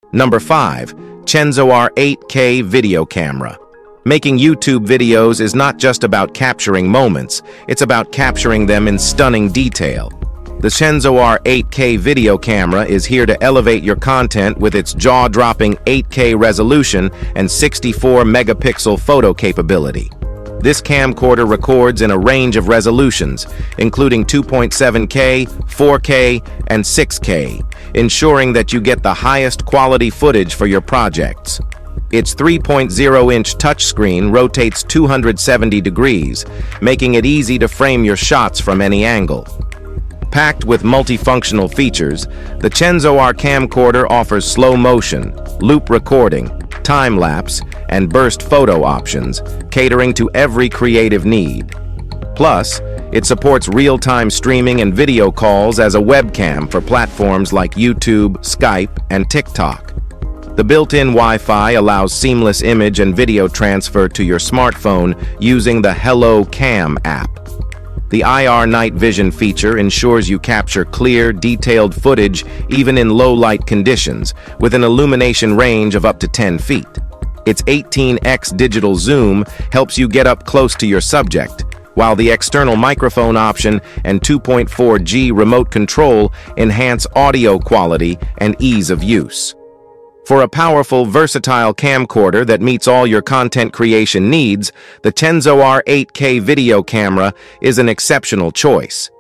Number 5. Cenzoar 8K Video Camera. Making YouTube videos is not just about capturing moments, it's about capturing them in stunning detail. The Cenzoar 8K video camera is here to elevate your content with its jaw-dropping 8K resolution and 64-megapixel photo capability. This camcorder records in a range of resolutions, including 2.7K, 4K, and 6K, ensuring that you get the highest quality footage for your projects. Its 3.0-inch touchscreen rotates 270 degrees, making it easy to frame your shots from any angle. Packed with multifunctional features, the Cenzoar camcorder offers slow motion, loop recording, time-lapse, and burst photo options, catering to every creative need. Plus, it supports real-time streaming and video calls as a webcam for platforms like YouTube, Skype, and TikTok. The built-in Wi-Fi allows seamless image and video transfer to your smartphone using the Hello Cam app. The IR night vision feature ensures you capture clear, detailed footage even in low-light conditions, with an illumination range of up to 10 feet. Its 18x digital zoom helps you get up close to your subject, while the external microphone option and 2.4G remote control enhance audio quality and ease of use. For a powerful, versatile camcorder that meets all your content creation needs, the Cenzoar 8K video camera is an exceptional choice.